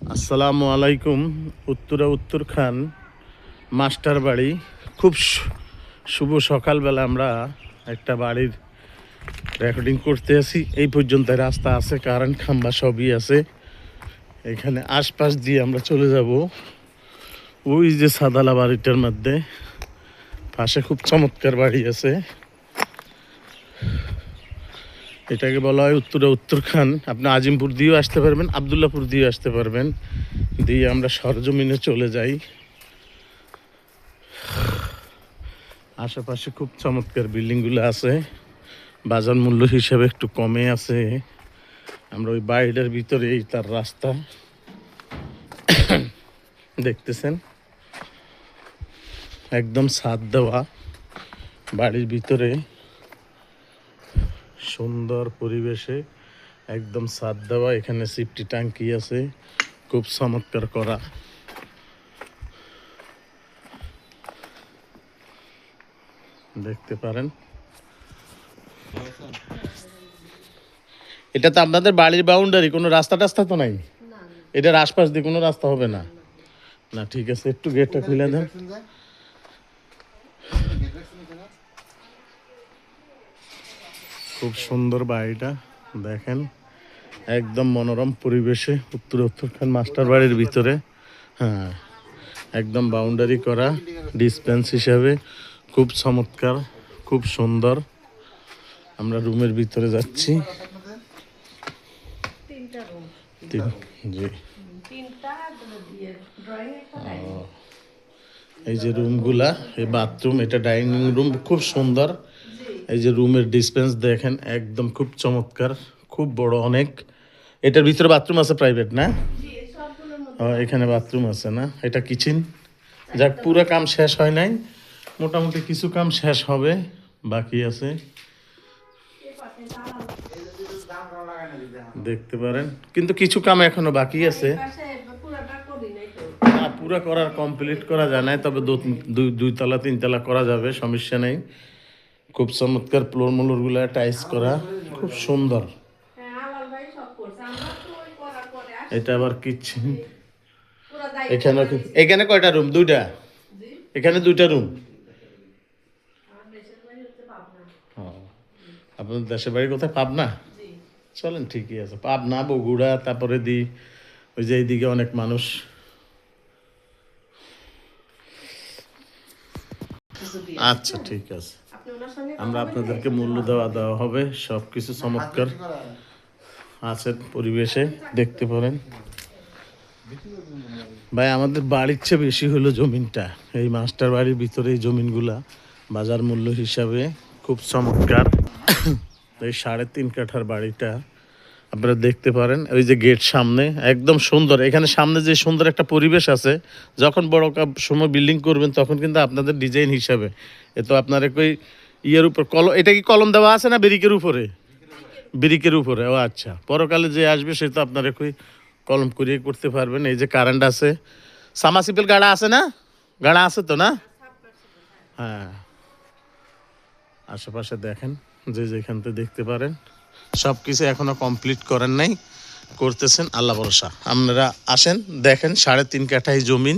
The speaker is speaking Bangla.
আসসালামু আলাইকুম। উত্তরখান মাস্টার বাড়ি। খুব শুভ সকালবেলা আমরা একটা বাড়ির রেকর্ডিং করতে আসি। এই পর্যন্ত রাস্তা আছে, কারেন্ট খাম্বা সবই আছে। এখানে আশপাশ দিয়ে আমরা চলে যাব ওই যে সাদালা বাড়িটার মধ্যে। পাশে খুব চমৎকার বাড়ি আছে, এটাকে বলা হয় উত্তরখান। আপনি আজিমপুর দিয়েও আসতে পারবেন, আবদুল্লাপুর দিয়েও আসতে পারবেন। দিয়ে আমরা সরজমিনে চলে যাই। আশেপাশে খুব চমৎকার বিল্ডিংগুলো আছে, বাজার মূল্য হিসাবে একটু কমে আছে। আমরা ওই বাড়িটার ভিতরেই তার রাস্তা দেখতেছেন, একদম ছাদ দেওয়া বাড়ির ভিতরে, সুন্দর পরিবেশে একদম ছাদ দেওয়া। এখানে সিফটি ট্যাঙ্কি আছে, খুব চমৎকার করা। দেখতে পারেন, এটা তো আপনাদের বাড়ির বাউন্ডারি, কোনো রাস্তা টাস্তা তো নাই? এটার আশপাশ দিয়ে কোনো রাস্তা হবে না? না, ঠিক আছে, একটু গেটটা খুলে দেন। খুব সুন্দর বাড়িটা দেখেন, একদম মনোরম পরিবেশে উত্তরখান মাস্টার বাড়ির ভিতরে। হ্যাঁ, একদম বাউন্ডারি করা, ডিসপেন্স হিসাবে খুব চমৎকার, খুব সুন্দর। আমরা রুমের ভিতরে যাচ্ছি। জি, এই যে রুমগুলা, এই বাথরুম, এটা ডাইনিং রুম, খুব সুন্দর। এই যে রুমের ডিসপেন্স দেখেন, একদম খুব চমৎকার, খুব বড় অনেক। এটার ভিতরে বাথরুম আছে প্রাইভেট না? এখানে বাথরুম আছে না? এটা কিচেন। যাক, পুরো কাম শেষ হয় নাই, মোটামুটি কিছু কাম শেষ হবে, বাকি আছে। দেখতে পারেন, কিন্তু কিছু কাম এখনো বাকি আছে। না, পুরো করার কমপ্লিট করা যায় না, তবে দুই তলা 3 তলা করা যাবে, সমস্যা নেই। খুব চমৎকার ফ্লোর গুলা টাইস করা, খুব সুন্দর। এটা আবার কিচেন। এখানে কয়টা রুম? 2টা। এখানে 2টা রুম। আপনাদের দেশের বাড়ি কোথায়? পাবনা? চলেন, ঠিকই আছে, পাবনা, বগুড়া, তারপরে ওই যে এইদিকে অনেক মানুষ। আচ্ছা, ঠিক আছে, আমরা আপনাদেরকে মূল্য দেওয়া হবে। সবকিছু চমৎকার আছে পরিবেশে, দেখতে পারেন। ভাই, আমাদের বাড়ির চেয়ে বেশি হলো জমিনটা। এই মাস্টার বাড়ির ভিতরে এই জমিনগুলা বাজার মূল্য হিসাবে খুব চমৎকার। এই 3.5 কাঠার বাড়িটা আপনারা দেখতে পারেন। ওই যে গেট সামনে, একদম সুন্দর। এখানে সামনে যে সুন্দর একটা পরিবেশ আছে, যখন বড় সময় বিল্ডিং করবেন তখন কিন্তু আপনাদের ডিজাইন হিসাবে এ তো আপনার কই ইয়ের উপর এটা কি কলম দেওয়া আছে না ব্রিকের উপরে? ব্রিকের উপরে। ও আচ্ছা, পরকালে যে আসবে সে তো আপনার কই কলম করিয়ে করতে পারবেন। এই যে কারেন্ট আছে, সামাসিপেল গাড়া আছে না? গাড়া আছে তো না? হ্যাঁ, আশেপাশে দেখেন, যে যেখান থেকে দেখতে পারেন। সব কিছু এখনো কমপ্লিট করেন নাই, করতেছেন, আল্লাহ ভরসা। আপনারা আসেন, দেখেন, 3.5 কাঠায় জমিন।